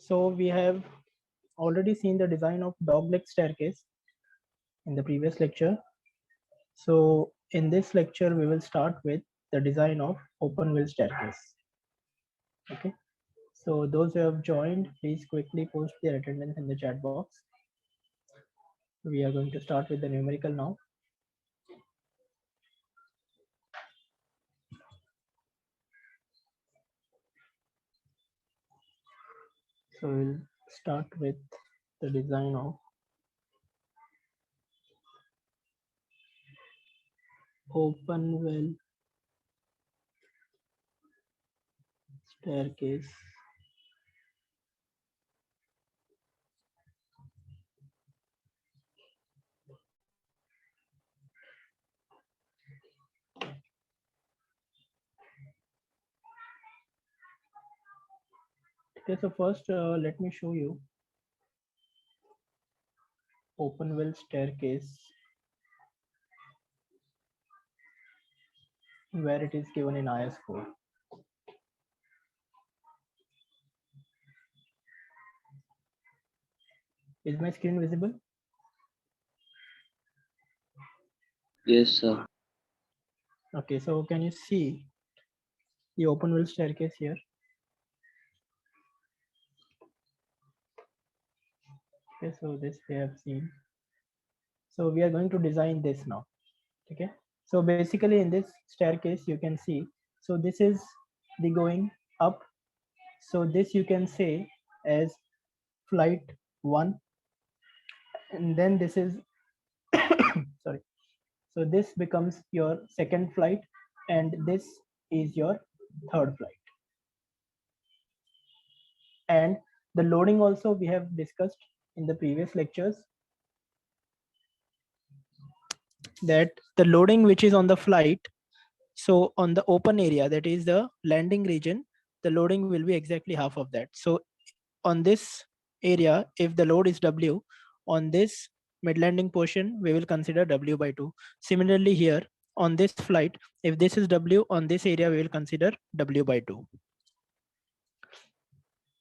So we have already seen the design of dogleg staircase in the previous lecture. So in this lecture, we will start with the design of open wheel staircase. Okay. So those who have joined, please quickly post their attendance in the chat box. We are going to start with the numerical now. So we'll start with the design of open wheel staircase. Okay, so first let me show you open wheel staircase where it is given in IS4. Is my screen visible? Yes, sir. Okay, so can you see the open wheel staircase here? Okay, so this we have seen. So we are going to design this now. Okay, so basically in this staircase you can see, so this is the going up. So this you can say as flight 1, and then this is sorry, so this becomes your second flight, and this is your third flight. And the loading also we have discussed in the previous lectures, that the loading which is on the flight, so on the open area, that is the landing region, the loading will be exactly half of that. So on this area, if the load is W, on this mid landing portion we will consider W by 2. Similarly here on this flight, if this is W, on this area we will consider W by 2.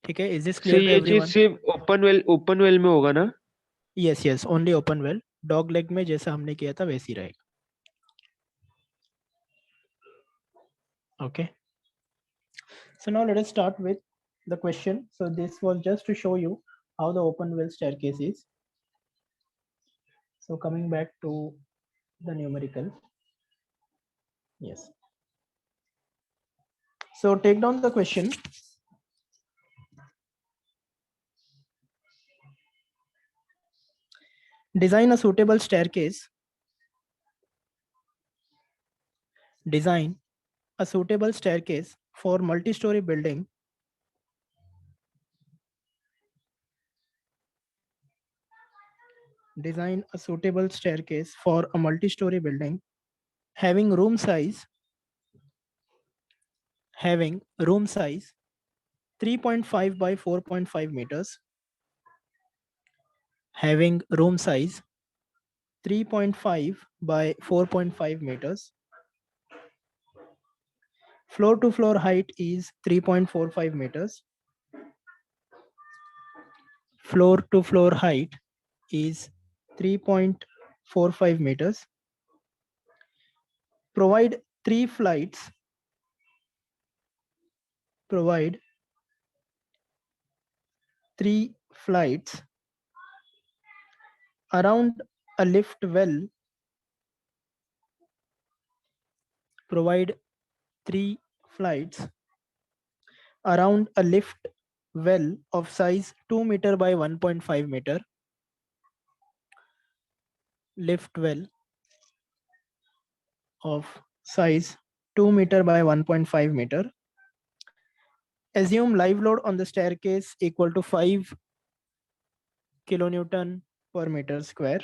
Okay, is this So clear to ये चीज everyone? सिर्फ open well में होगा ना? Yes, yes, only open well. Dog leg में जैसा हमने किया था वैसे ही रहेगा. Okay, so now let us start with the question. So this was just to show you how the open well staircase is. So coming back to the numerical. Yes. So take down the question. Design a suitable staircase. Design a suitable staircase for multi-story building. Design a suitable staircase for a multi-story building having room size 3.5 by 4.5 meters, having room size 3.5 by 4.5 meters. Floor to floor height is 3.45 meters. Floor to floor height is 3.45 meters. Provide 3 flights. Provide 3 flights around a lift well. Provide 3 flights around a lift well of size 2 meter by 1.5 meter. Lift well of size 2 meter by 1.5 meter. Assume live load on the staircase equal to 5 kilonewton per meter square.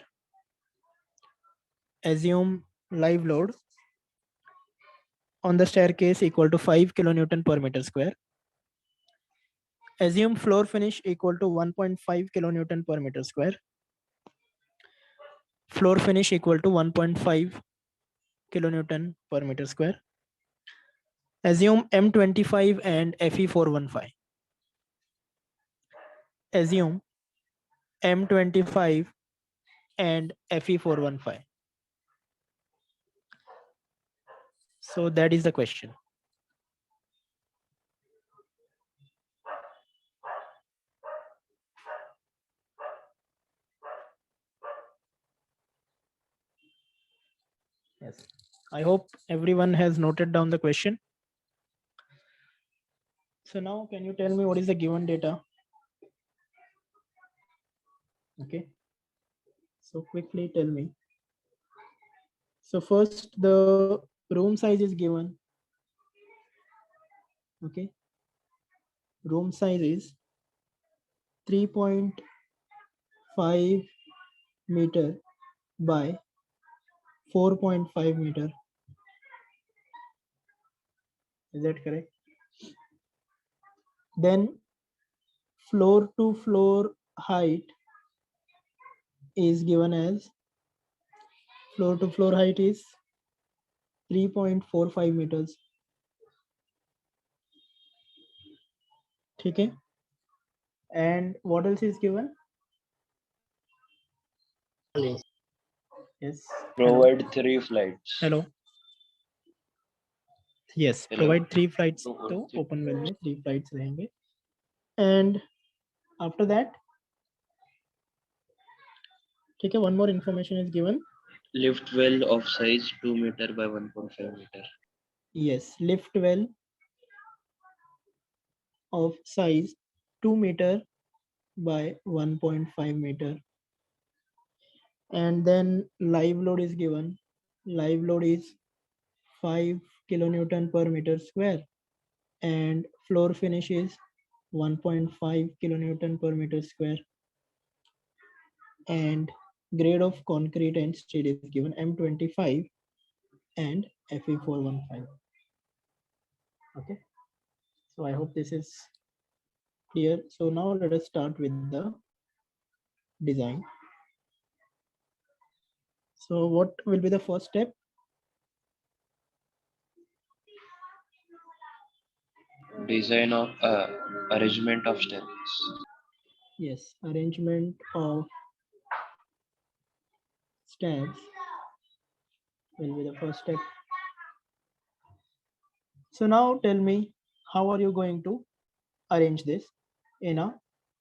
Assume live load on the staircase equal to 5 kilonewton per meter square. Assume floor finish equal to 1.5 kilonewton per meter square. Floor finish equal to 1.5 kilonewton per meter square. Assume M25 and FE415. assume M25 and FE415. So that is the question. Yes, I hope everyone has noted down the question. So now can you tell me what is the given data? Okay, so quickly tell me. So first the room size is given. Okay, room size is 3.5 meter by 4.5 meter. Is that correct? Then floor to floor height is given as floor to floor height is 3.45 meters. Okay. And what else is given? Yes. Provide 3 flights. Hello. Yes. Hello. Provide 3 flights. No, तो three. open well में 3 flights रहेंगे. And after that, ठीक है, one more information is given. Lift well of size 2 meter by 1.5 meter. Yes, lift well of size 2 meter by 1.5 meter. And then live load is given. Live load is 5 kilonewton per meter square, and floor finish is 1.5 kilonewton per meter square. And grade of concrete and steel is given M25 and Fe415. Okay, so I hope this is clear. So now let us start with the design. So what will be the first step? Design of arrangement of staircase. Yes, arrangement of stairs will be the first step. So now tell me, how are you going to arrange this in a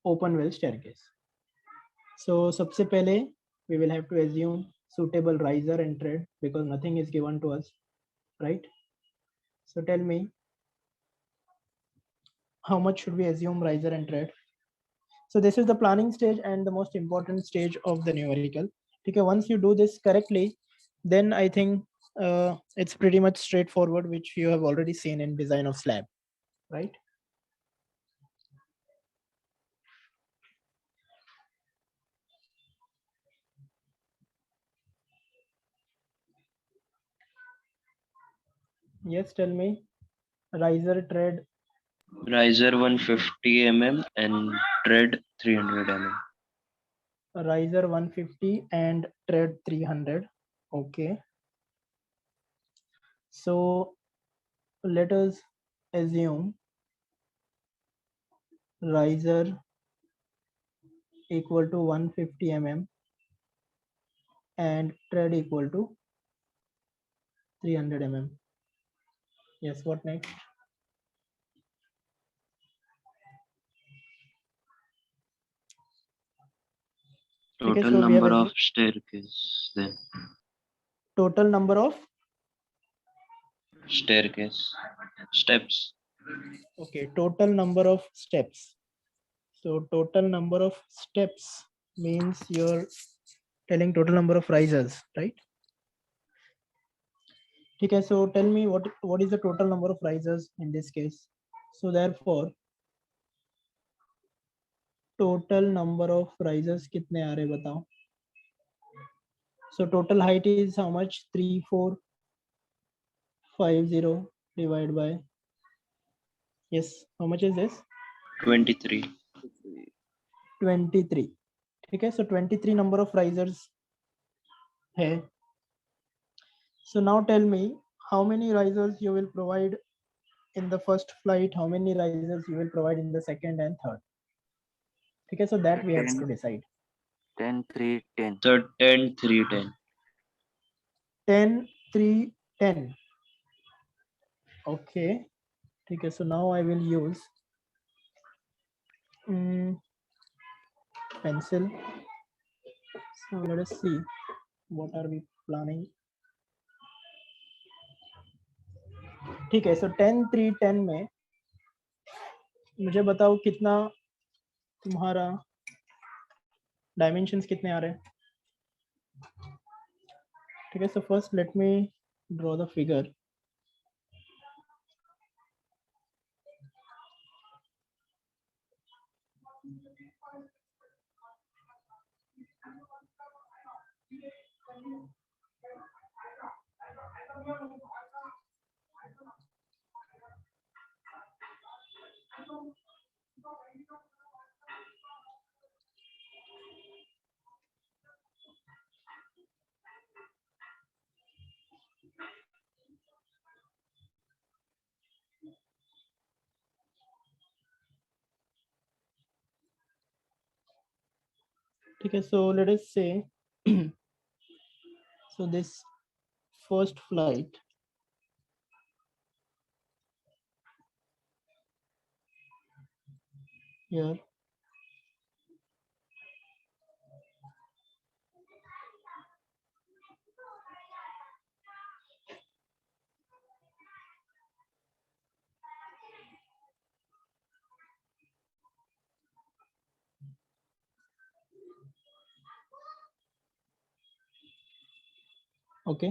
open well staircase? So सबसे पहले we will have to assume suitable riser and tread because nothing is given to us, right? So tell me, how much should we assume riser and tread? So this is the planning stage and the most important stage of the numerical. Okay, once you do this correctly, then I think it's pretty much straightforward, which you have already seen in design of slab, right? Yes, tell me. Riser, tread. Riser 150 mm and tread 300 mm. Riser 150 and tread 300. Okay. So let us assume riser equal to 150 mm and tread equal to 300 mm. Yes, what next? Total Okay, so we have number of assumed staircase then. total number of Staircase. Steps. okay, total number of steps. So total number of steps means you're telling total number of risers, right? Okay, so tell me what is the total number of risers in this case? So therefore, total number of risers कितने आ रहे बताओ? So total height is how much? 3450 divided by, yes, how much is this? 23. 23. Okay, so 23 number of risers hai. So now tell me how many risers you will provide in the first flight, how many risers you will provide in the second and third. ठीक है, so that we have to decide. 10, 3, 10. So 10, 3, 10. 10, 3, 10. Okay, ठीक है, so now I will use pencil. So let us see what are we planning. ठीक है, so 10, 3, 10 में मुझे बताओ कितना तुम्हारा डायमेंशंस कितने आ रहे हैं. ठीक है, so first let me draw the figure. ठीक है, so let us say so this first flight here okay,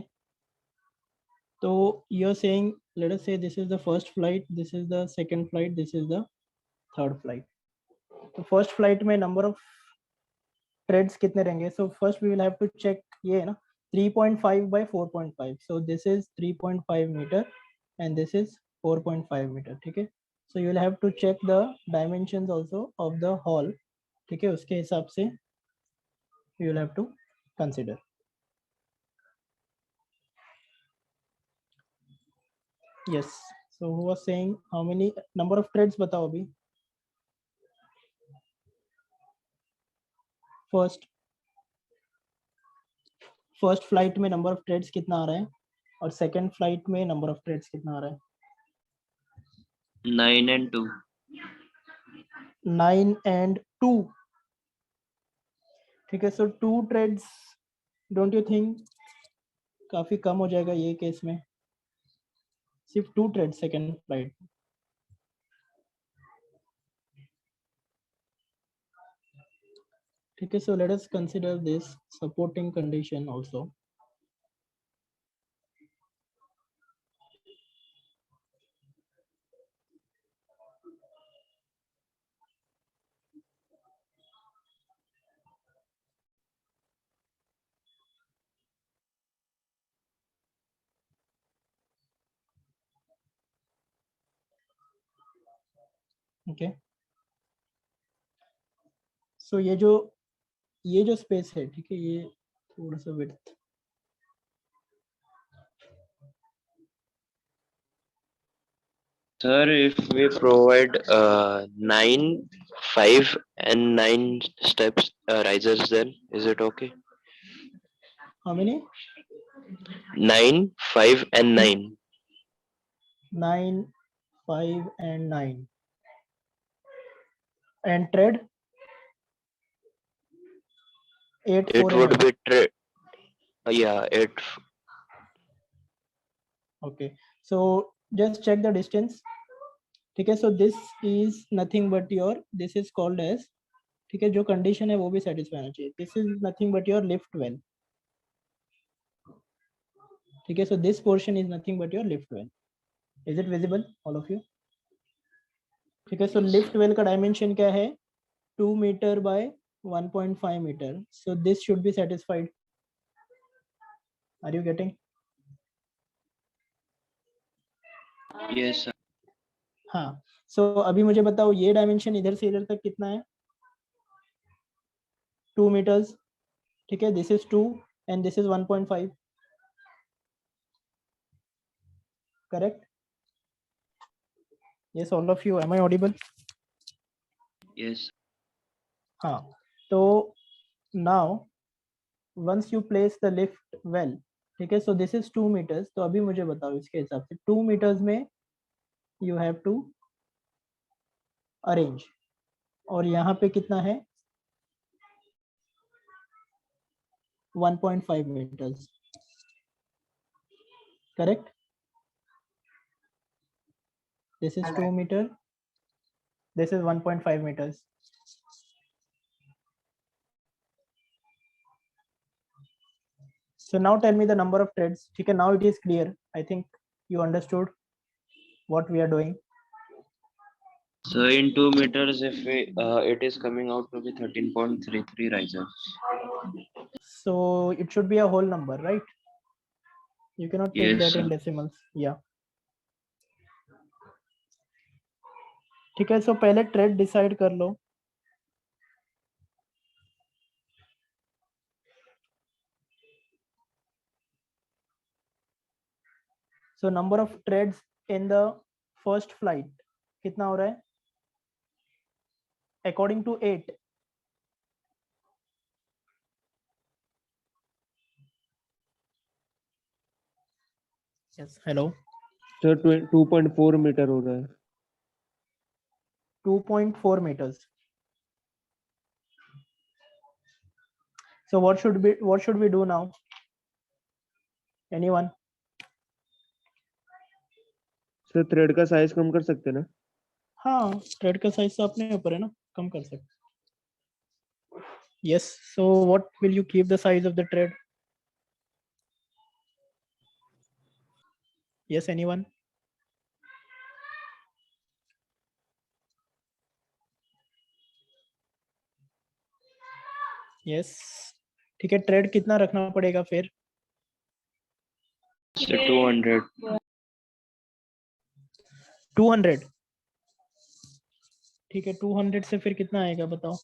so you're saying, let us say this is the first flight, this is the second flight, this is the third flight. तो first flight में number of treads कितने रहेंगे. So first we will have to check ये है ना 3.5 by 4.5. So this is 3.5 metre and this is 4.5 metre. ठीक है, so you will have to check the dimensions also of the hall. ठीक है, उसके हिसाब से you will have to consider. Yes, so who was saying how many number of treads बताओ अभी. First flight में नंबर ऑफ थ्रेड्स कितना आ रहा है और सेकंड फ्लाइट में नंबर ऑफ थ्रेड्स कितना आ रहा है. 9 and 2. 9 and 2. ठीक है, सो 2 थ्रेड्स डोंट यू थिंक काफी कम हो जाएगा ये केस में. सिर्फ 2 थ्रेड सेकंड फ्लाइट. ठीक है, so let us consider this supporting condition also. Okay, so ये जो स्पेस है, ठीक है, ये थोड़ा सा width. Sir, if we provide 9, 5 and 9 steps risers, then is it okay? How many. 9, 5 and 9. 9, 5 and 9 and thread 8, 4 It and would 8. be yeah, 8. Okay, so just check the distance. ठीक है, so this is nothing but your, this is called as, ठीक है, जो condition है वो भी satisfy होना चाहिए. This is nothing but your lift well. ठीक है, so this portion is nothing but your lift well. Is it visible all of you? ठीक है, so lift well का dimension क्या है 2 meter by 1.5 meter. So this should be satisfied. Are you getting? Yes, sir. हाँ, so अभी मुझे बताओ ये डायमेंशन इधर से इधर तक कितना है. 2 meters. ठीक है, this is 2 and this is 1.5. Correct? Yes, all of you. Am I audible? Yes. हाँ, तो now once you place the lift well, ठीक है, सो दिस इज 2 मीटर्स, तो अभी मुझे बताओ इसके हिसाब से 2 मीटर्स में यू हैव टू अरेंज, और यहाँ पे कितना है 1.5 meters, correct? This is 2 meter, this is 1.5 meters. So now tell me the number of threads. Okay, now it is clear. I think you understood what we are doing. So in 2 meters, if we, it is coming out to be 13.33 risers. So it should be a whole number, right? You cannot take Yes, that sir. in decimals. Yeah. ठीक है, so पहले thread decide कर लो. So number of threads in the first flight कितना हो रहा है? According to 8. Yes, hello. Sir 2.4 metre हो रहा है. 2.4 meters. So what should we do now? Anyone? Sir thread का साइज कम कर सकते हैं ना? हाँ, थ्रेड का साइज तो अपने ऊपर है ना, कम कर सकते. Yes, so what will you keep the size of the thread? Yes, anyone? Yes. ठीक है, थ्रेड कितना रखना पड़ेगा फिर? So 200. 200. ठीक है, 200 से फिर कितना आएगा बताओ?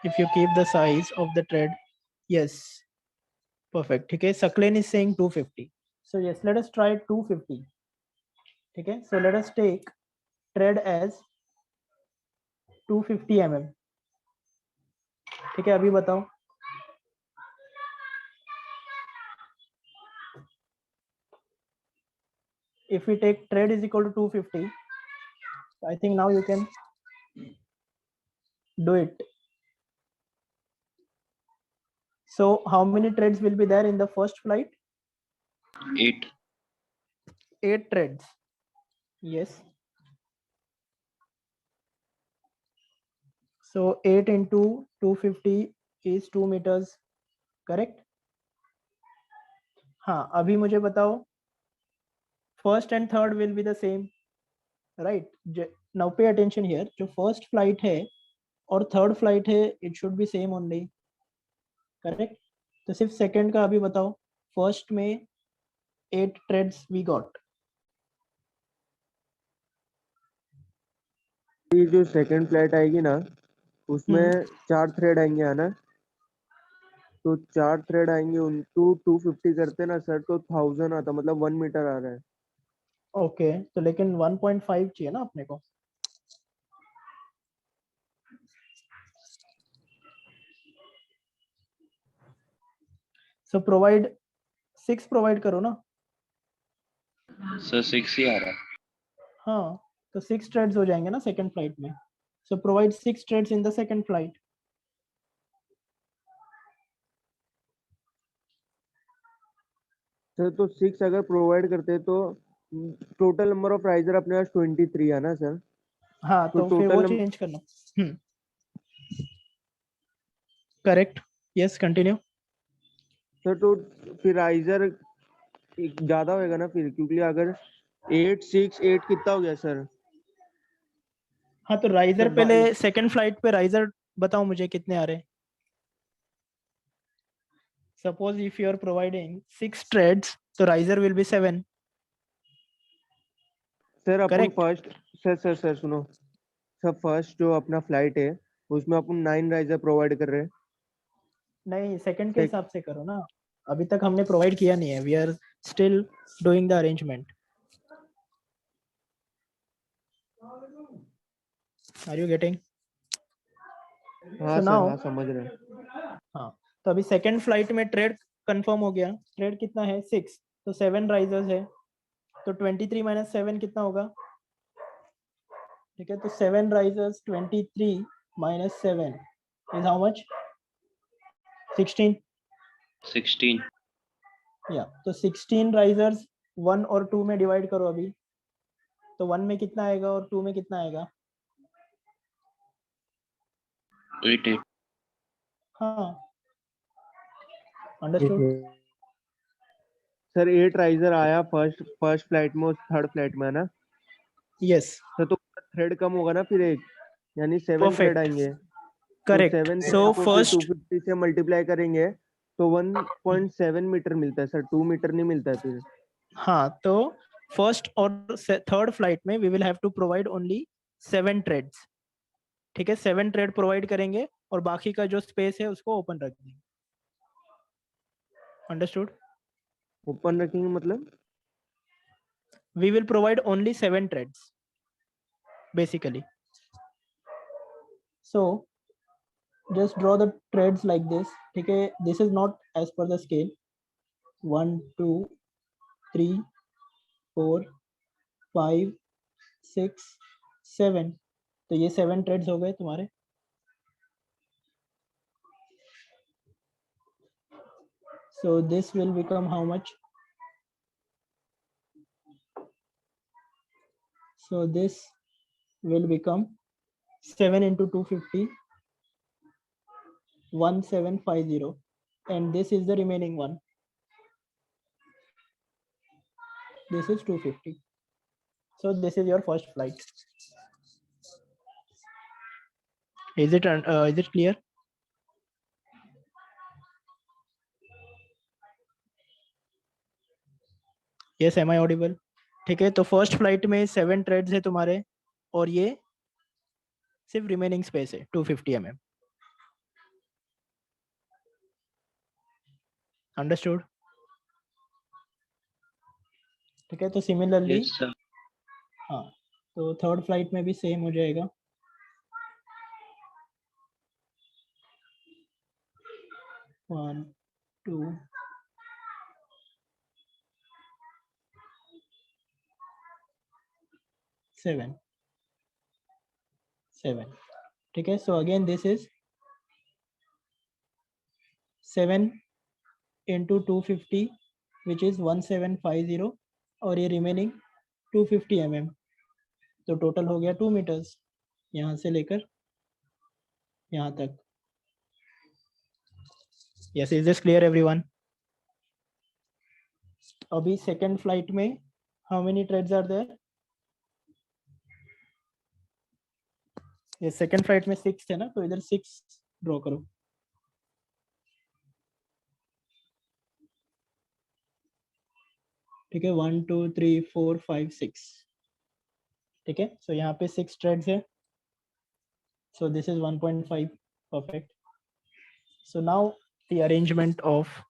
If you keep the size of the thread, yes, perfect. ठीक है, Saklen is saying 250. So yes, let us try 250. ठीक है, so let us take thread as 250 mm. ठीक है, अभी बताओ. If we take thread is equal to 250, I think now you can do it. So how many threads will be there in the first flight? 8. 8 threads. Yes. So 8 into 250 is 2 meters. Correct? हाँ, अभी मुझे बताओ. First and third will be the same, right? Now pay attention here. जो first flight है और third flight है, it should be same only. Correct? तो सिर्फ second का अभी बताओ. First में 8 threads we got. ये जो सेकंड फ्लाइट आएगी ना, उसमें 4 थ्रेड आएंगे है ना? तो 4 थ्रेड आएंगे, उनको 250 करते ना सर, तो 1000 आता, मतलब 1 मीटर आ रहा है. ओके, तो लेकिन 1.5 चाहिए ना अपने को. सो प्रोवाइड 6 प्रोवाइड करो ना. So 6 ही आ रहा है. हाँ, तो 6 थ्रेड्स हो जाएंगे ना सेकंड फ्लाइट में. So provide 6 threads in the second flight. Sir तो 6 अगर प्रोवाइड करते तो टोटल नंबर ऑफ राइजर अपने पास 23 है ना सर? हाँ, तो फिर वो चेंज करना. करेक्ट. Yes, continue. सर तो फिर राइजर ज्यादा होएगा ना फिर, क्योंकि अगर 8 6 8 कितना हो गया सर? हाँ, तो राइजर सर, पहले सेकंड फ्लाइट पे राइजर बताओ मुझे कितने आ रहे हैं. Suppose if you are providing 6 threads, तो राइजर विल बी 7. सर अपन Correct. फर्स्ट सर सुनो सर, फर्स्ट जो अपना फ्लाइट है उसमें अपन 9 राइजर प्रोवाइड कर रहे हैं. नहीं, सेकंड के हिसाब से करो ना. अभी तक हमने प्रोवाइड किया नहीं है. We are still doing the arrangement. Are you getting? हाँ So सर, now, हाँ समझ रहे हैं। हाँ, तो अभी सेकेंड फ्लाइट में ट्रेड कंफर्म हो गया। ट्रेड कितना है? 6, तो 7 राइजर्स है, तो 23 माइनस 7 कितना होगा? ठीक है, तो 7 risers 23 minus 7 is how much? 16। 16. या तो 16 राइजर्स 1 और 2 में डिवाइड करो अभी, तो 1 में कितना आएगा और 2 में कितना आएगा? 8, 8. हाँ, अंडरस्टूड। सर 8 राइजर आया फर्स्ट फ्लाइट में और थर्ड फ्लाइट में, है ना? यस, सर तो थ्रेड कम होगा ना फिर एक, यानी 7 थ्रेड परफेक्ट, आएंगे। तो करेक्ट। 7 सो थ्रेड को फिर फर्स्ट, 250 से मल्टीप्लाई करेंगे तो 1.7 मीटर मिलता है सर, 2 मीटर नहीं मिलता है फिर। हाँ, तो फर्स्ट और थर्ड फ्लाइट में we will have to provide only 7 treads. ठीक है, 7 थ्रेड प्रोवाइड करेंगे और बाकी का जो स्पेस है उसको ओपन रख देंगे। अंडरस्टूड? ओपन रखेंगे मतलब? We will provide only 7 threads basically. So just draw the threads like this. Okay, this is not as per the scale. 1 2 3 4 5 6 7, तो ये 7 threads हो गए तुम्हारे। So this will become how much? So this will become 7 into 250, 1750, and this is the remaining one. This is 250. So this is your first flight. Is it clear? Yes, am I audible? ठीक है, तो first flight में 7 threads है तुम्हारे और ये सिर्फ remaining space है 250 mm। अंडरस्टूड? ठीक है, तो सिमिलरली Yes, sir. हाँ, तो थर्ड फ्लाइट में भी सेम हो जाएगा। वन टू सेवन, ठीक है। So again this is 7 into 250 which is 1750 और ये रिमेनिंग 250 mm, तो टोटल हो गया 2 मीटर्स यहाँ से लेकर यहाँ तक। Yes, is this clear everyone? अभी सेकेंड फ्लाइट में how many treads are there? ये सेकेंड फ्लाइट में 6 है ना, तो इधर 6 ड्रॉ करो। ठीक है, 1 2 3 4 5 6, ठीक है। सो यहाँ पे 6 थ्रेड्स है, so this is 1.5, perfect. So now the arrangement of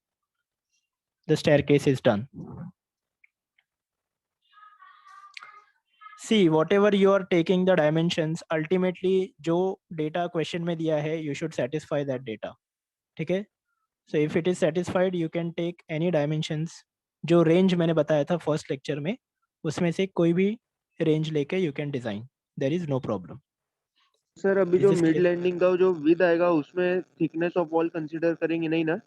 the staircase is done. See, whatever you are taking the dimensions, ultimately जो data question में दिया है, you should satisfy that data. ठीक है, so if it is satisfied, you can take any dimensions. जो range मैंने बताया था first lecture में, उसमें से कोई भी range लेके you can design. There is no problem. Sir अभी Is जो this मिड clear? लैंडिंग का जो विद आएगा उसमें थिकनेस ऑफ वॉल कंसीडर करेंगे नहीं ना?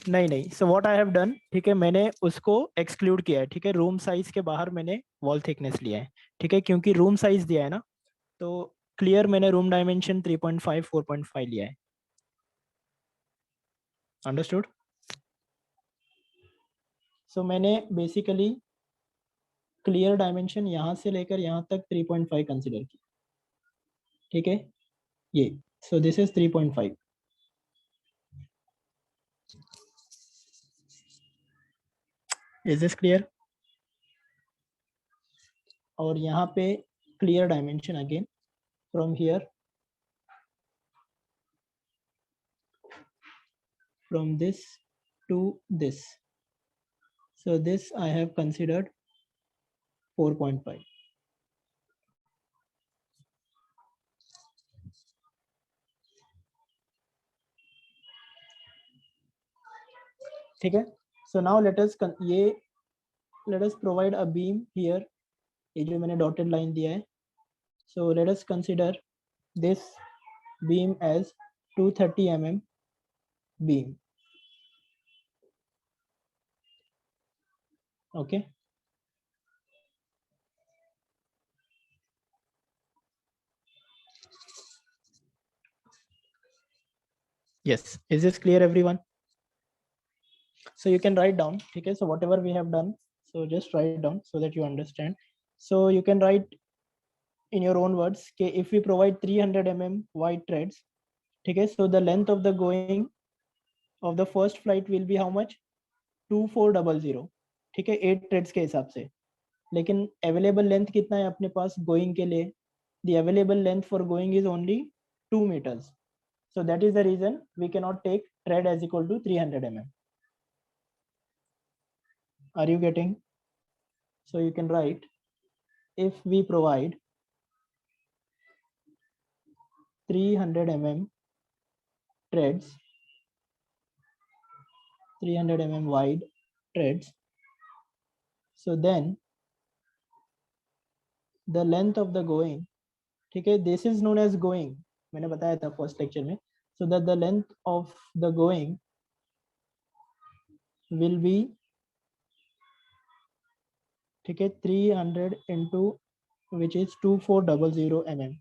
नहीं, so what I have done, ठीक है, मैंने उसको एक्सक्लूड किया है। ठीक है, रूम साइज के बाहर मैंने वॉल थिकनेस लिया है। ठीक है, क्योंकि रूम साइज दिया है ना, तो क्लियर मैंने रूम डायमेंशन 3.5 4.5 लिया है। अंडरस्टूड? सो मैंने बेसिकली क्लियर डायमेंशन यहाँ से लेकर यहाँ तक 3.5 कंसिडर किया। ठीक है, ये सो this is 3.5। Is this clear? और यहाँ पे clear dimension again from here, from this to this, so this I have considered 4.5। ठीक है. So now let us provide a beam here. ये जो मैंने dotted line दिया है. So let us consider this beam as 230 mm beam. Okay. Yes, is this clear, everyone? So you can write down. Okay, so whatever we have done, so just write down so that you understand. So you can write in your own words. Okay, if we provide 300 mm wide threads, okay, so the length of the going of the first flight will be how much? 2400. ठीक है, 8 threads के हिसाब से. लेकिन available length कितना है अपने पास going के लिए? The available length for going is only 2 meters. So that is the reason we cannot take thread as equal to 300 mm. Are you getting? So you can write, if we provide 300 mm threads, 300 mm wide threads, so then the length of the going, ठीक है, this is known as going, मैंने बताया था first lecture में, so that the length of the going will be, ठीक है, 300 into which is 2400 mm.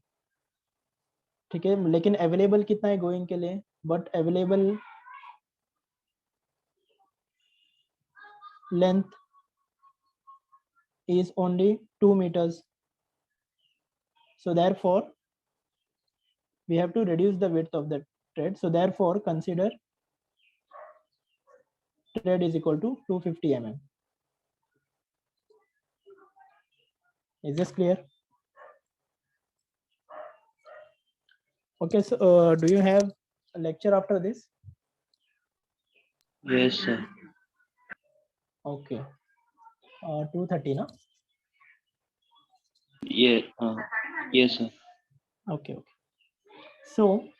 ठीक है, लेकिन अवेलेबल कितना है गोइंग के लिए? But available length is only 2 meters. So therefore we have to reduce the width of the thread. So therefore consider thread is equal to 250 mm. Is this clear? Okay, so do you have a lecture after this? Yes, sir. Okay, 2:30 na? Yeah. Yes, sir. Okay, okay. So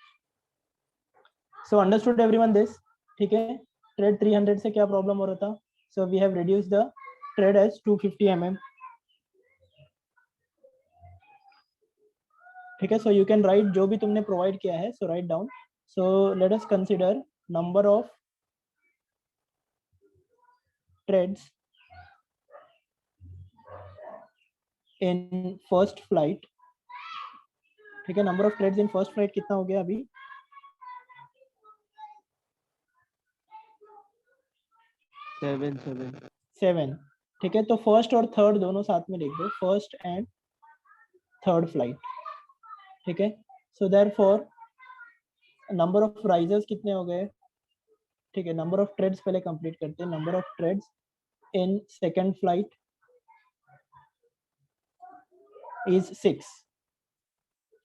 understood everyone this? ठीक है, thread 300 से क्या problem हो रहा था? So we have reduced the thread as 250 mm. ठीक है, so you can write जो भी तुमने provide किया है, so write down. So let us consider number of threads in first flight. ठीक है, number of threads in first flight कितना हो गया अभी? 7. ठीक है, तो फर्स्ट और थर्ड दोनों साथ में लिख दो, फर्स्ट एंड थर्ड फ्लाइट. ठीक है, so therefore number of risers कितने हो गए? ठीक है, नंबर ऑफ थ्रेड्स पहले कंप्लीट करते हैं. Number of threads in second flight is 6.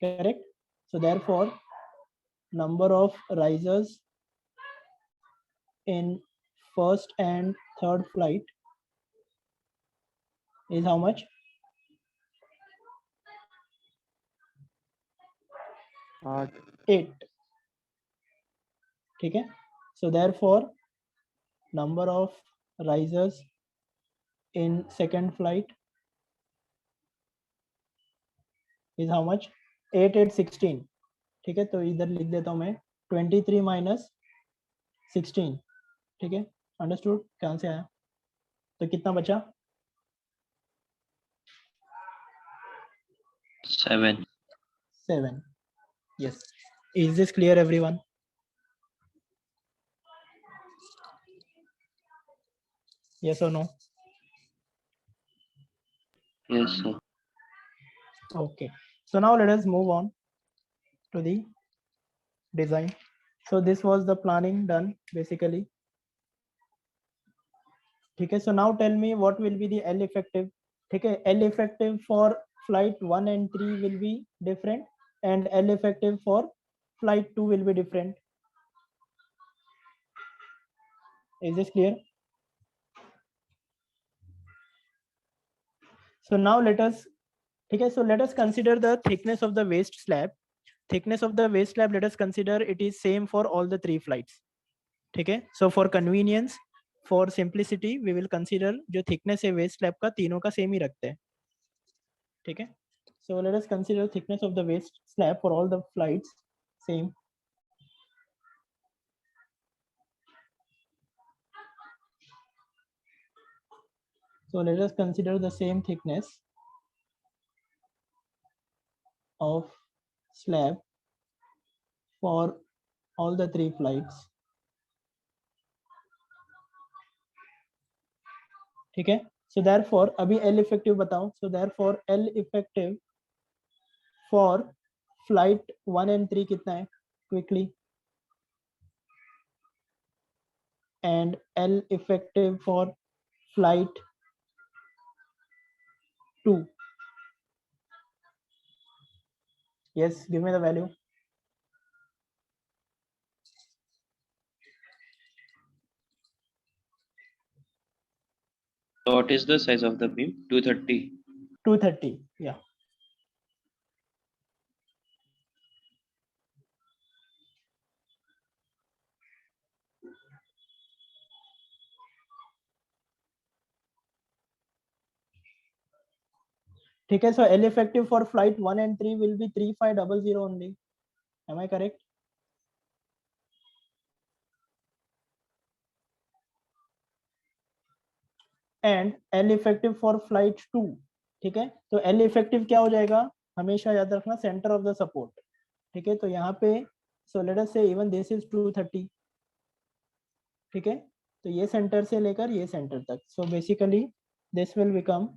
Correct? So therefore number of risers in first and third flight is how much? 8. ठीक है, so therefore number of risers in second flight is how much? 8 8 16. ठीक है, तो इधर लिख देता हूं मैं 23 minus 16. ठीक है, अंडरस्टूड? कहां से आया? तो कितना बचा? 7. Yes. Is this clear everyone? Yes or no? Yes, sir. Okay, so now let us move on to the design. So this was the planning done basically. ठीक है, so now tell me what will be the L effective. ठीक है, L effective for flight 1 and 3 will be different and L effective for flight 2 will be different. Is this clear? So now let us, ठीक है, so let us consider the thickness of the waist slab. Thickness of the waist slab, let us consider it is same for all the 3 flights. ठीक है, so for convenience for simplicity we will consider जो thickness है waist slab का तीनों का same ही रखते हैं, ठीक है। So let us consider thickness of the waist slab for all the flights same. So let us consider the same thickness of slab for all the 3 flights, ठीक है। So therefore अभी L effective बताओ। So therefore L effective for flight 1 and 3 कितना है quickly, and L effective for flight 2? Yes, give me the value. So what is the size of the beam? 230. 230, yeah. ठीक है। So L effective for flight 1 and 3 will be 3500 only. Am I correct? And L effective for flight 2, ठीक है। तो L effective क्या हो जाएगा, हमेशा याद रखना सेंटर ऑफ द सपोर्ट, ठीक है। तो यहाँ पे so let us say even this is 230, ठीक है। तो ये सेंटर से लेकर ये सेंटर तक, so basically this will become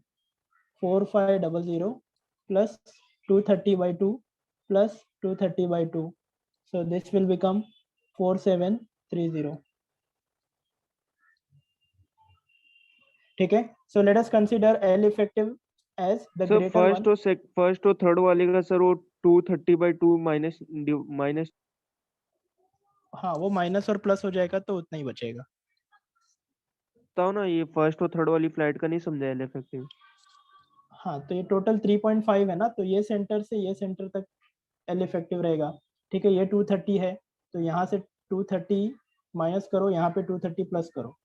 4500 plus 230 by 2 plus 230 by 2, so this will become 4730, ठीक है। So let us consider L effective as the sir greater one. First और थर्ड वाले का सर वो 230/2 माइनस हाँ वो माइनस और प्लस हो जाएगा तो उतना ही बचेगा। बताओ ना, ये फर्स्ट और थर्ड वाली फ्लाइट का नहीं समझा एल इफेक्टिव। हाँ तो ये टोटल 3.5 है ना, तो ये सेंटर से ये सेंटर तक एल इफेक्टिव रहेगा, ठीक है। ये 230 है तो यहाँ से 230 माइनस करो, यहाँ पे 230 प्लस करो,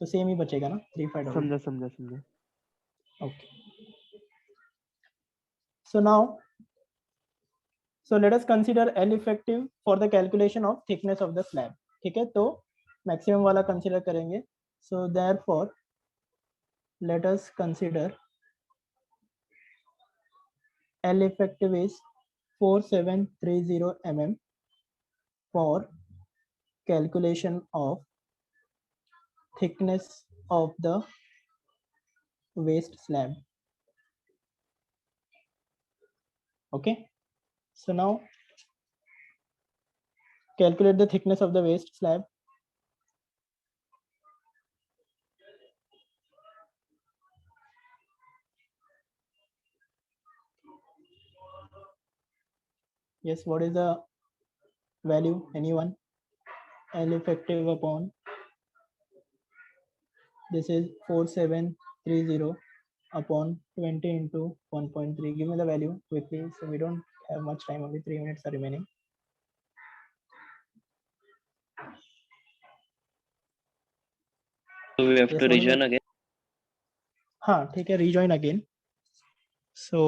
तो सेम ही बचेगा ना 35। समझा। Okay, so now so let us consider L effective for the calculation of thickness of the slab, ठीक है। तो मैक्सिमम वाला कंसीडर करेंगे। so therefore let us consider L effective is 4730 mm for calculation of thickness of the waste slab, okay। So now calculate the thickness of the waste slab. Yes, what is the value, anyone? L effective upon this is 4730 upon 20 into 1.3. Give me the value quickly, so we don't have much time, only 3 minutes are remaining. So we have Yes, to what is rejoin the- again. हाँ ठीक है, rejoin again. So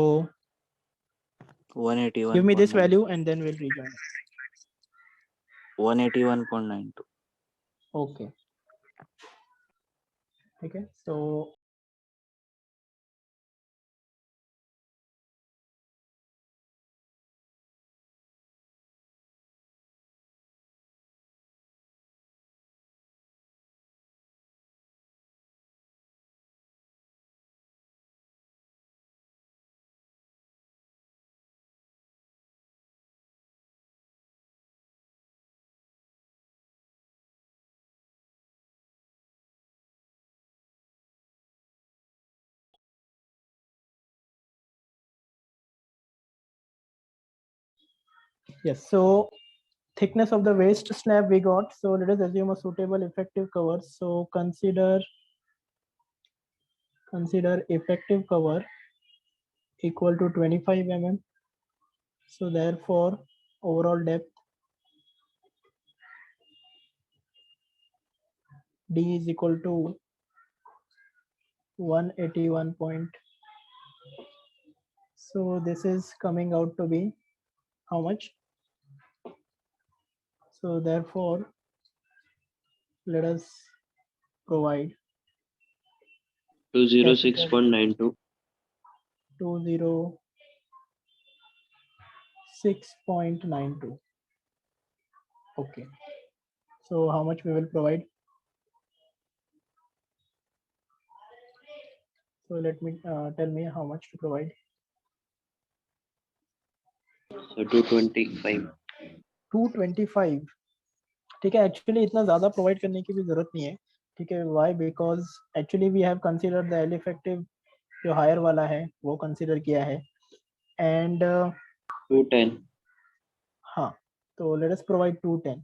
181. give me this value and then we'll rejoin. 181.92. Okay, ठीक है। So yes, so thickness of the waste slab we got. So let us assume a suitable effective cover. So consider effective cover equal to 25 mm. So therefore overall depth D is equal to 181 point. So this is coming out to be how much? So therefore, let us provide 206.92. 206.92. Okay. So how much we will provide? So let me tell me how much to provide. So 225. 225. ठीक है, actually इतना ज़्यादा provide करने की भी ज़रूरत नहीं है. ठीक है, why? Because actually we have consider the l effective जो हायर वाला है वो कंसीडर किया है. एंड 210. हाँ, तो लेट अस प्रोवाइड 210.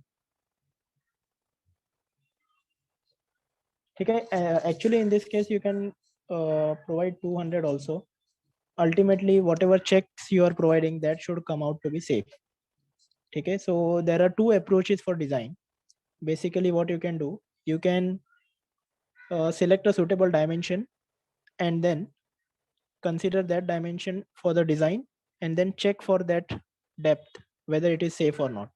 ठीक है, actually in this case you can provide 200 also. Ultimately whatever checks you are providing, that should come out to be safe. Okay, so there are two approaches for design. Basically what you can do, you can select a suitable dimension and then consider that dimension for the design and then check for that depth whether it is safe or not.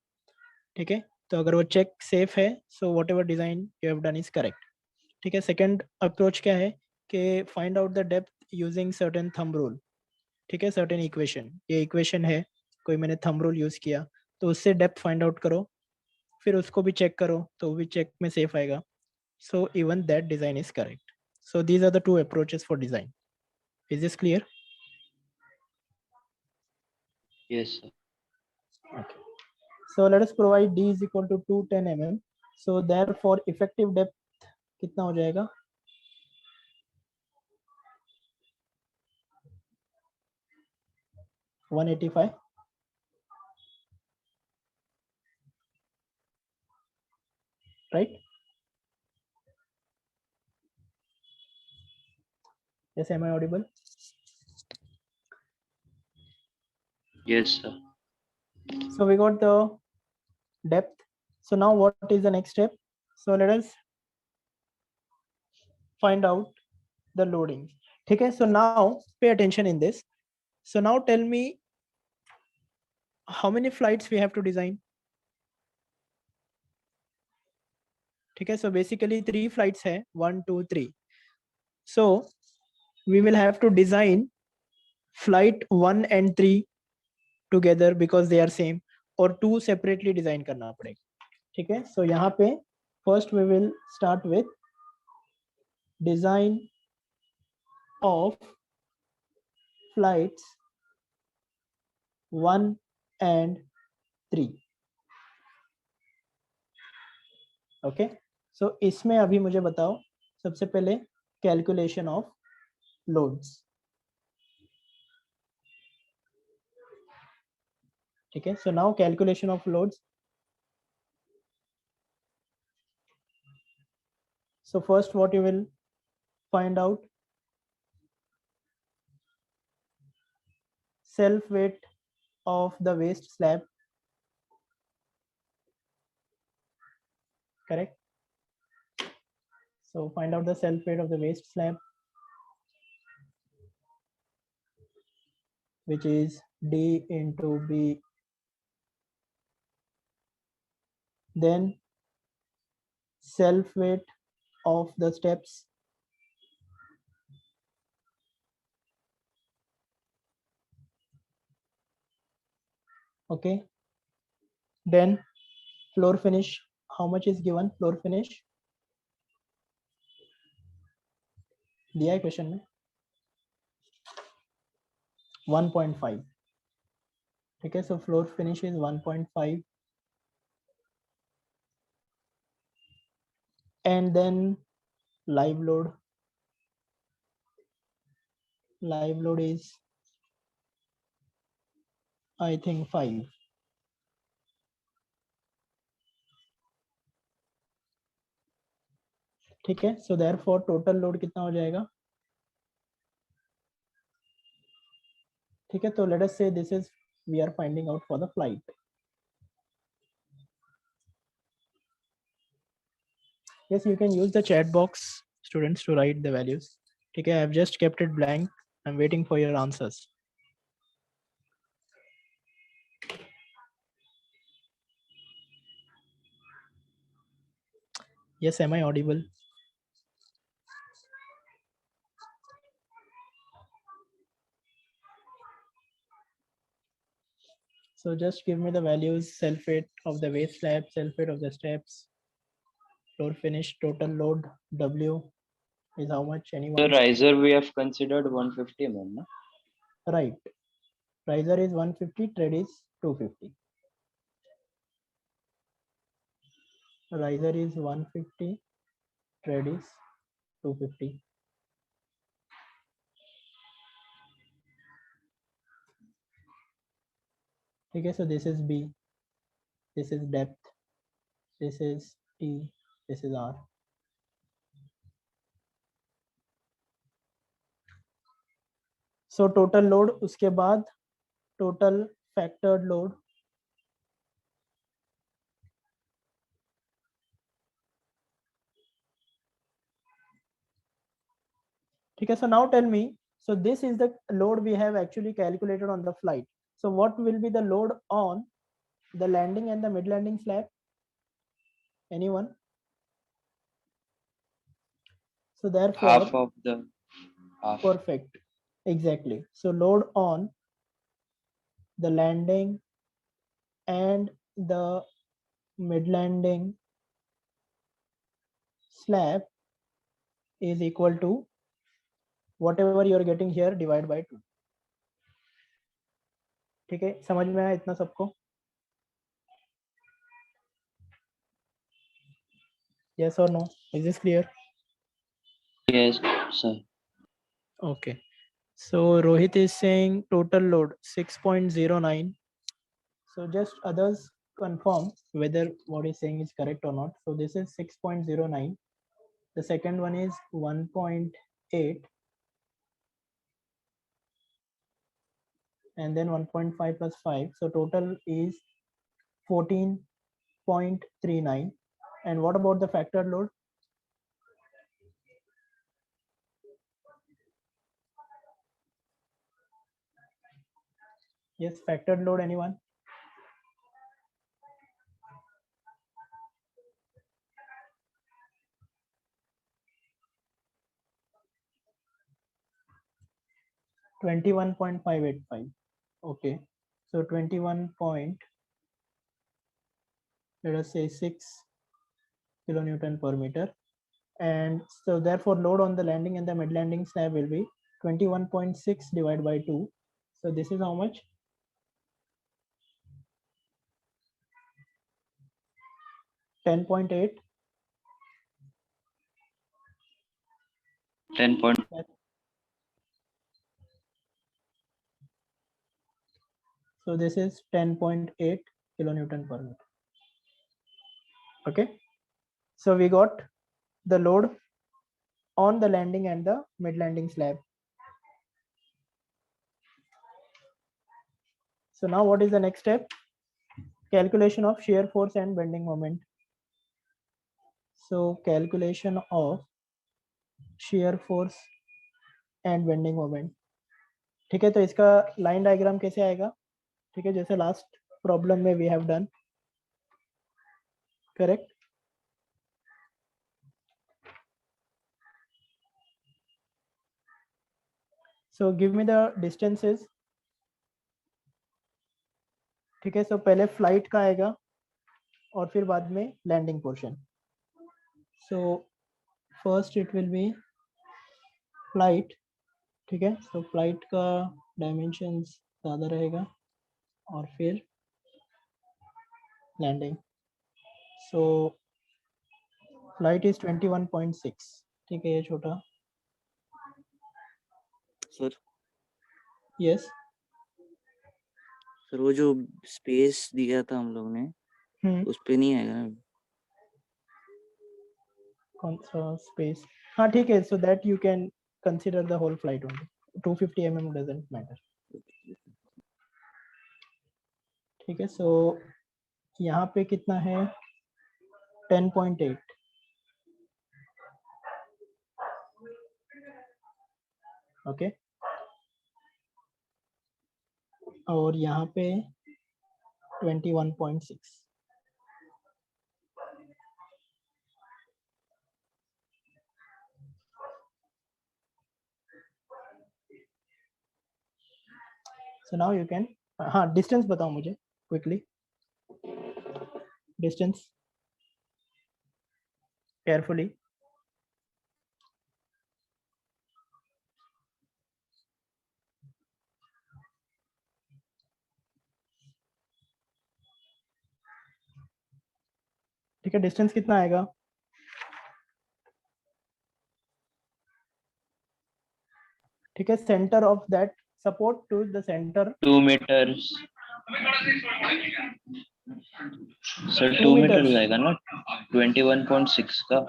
ठीक है, तो अगर वो check safe है, so whatever design you have done is correct. ठीक है, second approach क्या है कि find out the depth using certain thumb rule. ठीक है, सर्टेन इक्वेशन, ये इक्वेशन है, कोई मैंने थंब रूल यूज किया तो उससे डेप्थ फाइंड आउट करो, फिर उसको भी चेक करो तो भी चेक में सेफ आएगा. So even that design is correct. So these are the two approaches for design. Is this clear? Yes, sir. Okay. So let us provide D is equal to 210 mm. So therefore effective depth कितना हो जाएगा? One 185. Right? Yes, am I audible? Yes, sir. So we got the depth. So now what is the next step? So let us find out the loading. Okay, so now pay attention in this. So now tell me how many flights we have to design. Okay, so basically 3 flights hai, 1 2 3. So we will have to design flight 1 and 3 together because they are same, or 2 separately design करना पड़ेगा. ठीक है, so यहाँ पे first we will start with design of flights 1 and 3. Okay, सो इसमें अभी मुझे बताओ सबसे पहले कैलकुलेशन ऑफ लोड्स. ठीक है, so now calculation of loads. So first what you will find out, self weight of the waist slab. Correct? So find out the self weight of the waste slab, which is D into B. Then self weight of the steps, okay. Then floor finish, how much is given floor finish? दिया है question में 1.5. ठीक है, so floor finish is 1.5. and then live load is I think 5. ठीक है, so therefore total load कितना हो जाएगा? ठीक है, तो let us say this is we are finding out for the flight. Yes, you can use the chat box, students, to write the values. Okay, I have just kept it blank. I'm waiting for your answers. Yes, am I audible? So just give me the values: self-weight of the waist slab, self-weight of the steps, floor finish, total load, W is how much, The anyone? riser we have considered 150 mm, no? Right. Riser is 150, tread is 250. Riser is 150, tread is 250. Okay, so this is B, this is depth, this is T, this is R. So total load, उसके बाद total factored load, okay. So now tell me, so this is the load we have actually calculated on the flight. So what will be the load on the landing and the mid landing slab? Anyone? So therefore, Half of the half. perfect, exactly. So load on the landing and the mid landing slab is equal to whatever you are getting here divided by 2. ठीक है, समझ में आया इतना सबको? Yes or no? Is this clear? Yes, sir. Okay. So Rohit is saying total load 6.09. So just others confirm whether what he's saying is correct or not. So this is 6.09. The second one is 1.8. And then 1.5 plus 5. So total is 14.39. And what about the factored load? Yes, factored load, anyone? $21.585. Okay, so 21 point, let us say 6 kilonewton per meter. And so therefore load on the landing and the mid landing slab will be 21.6 divided by 2. So this is how much? 10.8. 10 point. So this is 10.8 kilonewton per meter. Okay, so we got the load on the landing and the mid landing slab. So now what is the next step? Calculation of shear force and bending moment. So calculation of shear force and bending moment. ठीक है, तो इसका line diagram कैसे आएगा? ठीक है, जैसे last problem में we have done, correct? So give me the distances. ठीक है, सो पहले फ्लाइट का आएगा और फिर बाद में landing portion. So first it will be flight. ठीक है, सो फ्लाइट का डायमेंशंस ज़्यादा रहेगा और फिर लैंडिंग. So flight is 21.6. ठीक है, ये छोटा. सर यस सर वो जो स्पेस दिया था हम लोग ने उस पे नहीं आएगा ना. कौन सा स्पेस? हाँ ठीक है, so that you can consider the whole flight only. 250 mm doesn't matter. ठीक है, सो यहाँ पे कितना है? 10.8. ओके और यहाँ पे 21.6 so now you can हाँ डिस्टेंस बताओ मुझे क्विकली डिस्टेंस केयरफुली ठीक है डिस्टेंस कितना आएगा ठीक है centre of that support to the centre 2 meters. Sir 2 2 metre meters जाएगा ना 21.6 का.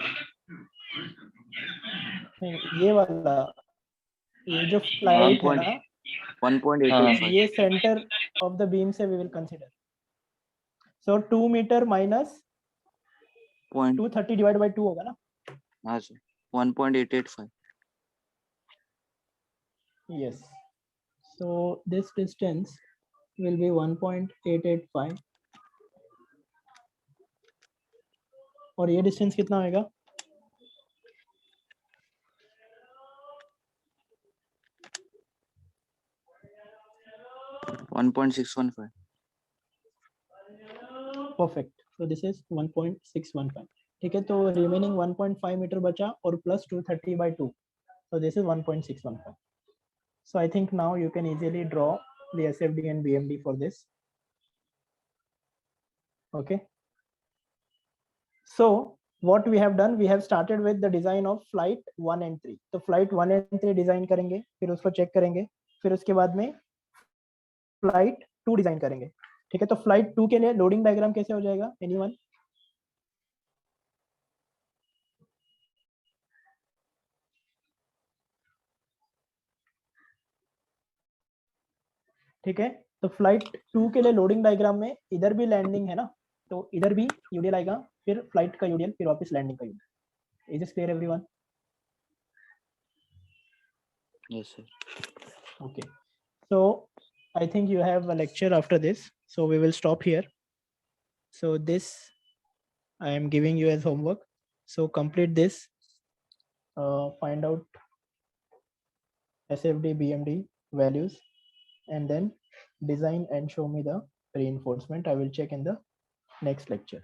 नहीं ये वाला ये जो फ्लाइट है ना 1.885 ये सेंटर ऑफ द बीम से we will consider so 2 metre minus point 230 divide by 2 होगा ना हाँ sir 1.885 yes so this distance will be 1.885 और ये डिस्टेंस कितना होगा 1.615 परफेक्ट so this is 1.615 ठीक है तो रिमेनिंग 1.5 मीटर बचा और plus 230 by 2 so this is 1.615 so I think now you can easily draw the SFD and BMD for this okay so what we have done we have started with the design of flight 1 and 3 तो flight 1 and 3 design करेंगे फिर उसको check करेंगे फिर उसके बाद में flight 2 design करेंगे ठीक है तो फ्लाइट 2 के लिए लोडिंग डायग्राम कैसे हो जाएगा एनीवन ठीक है तो फ्लाइट 2 के लिए लोडिंग डायग्राम में इधर भी लैंडिंग है ना तो इधर भी यूडीएल आएगा फिर फ्लाइट का यूडीएल फिर वापस लैंडिंग का UDL is this clear everyone yes sir okay so I think you have a lecture after this so we will stop here so this I am giving you as homework so complete this find out SFD BMD values and then design and show me the reinforcement I will check in the next lecture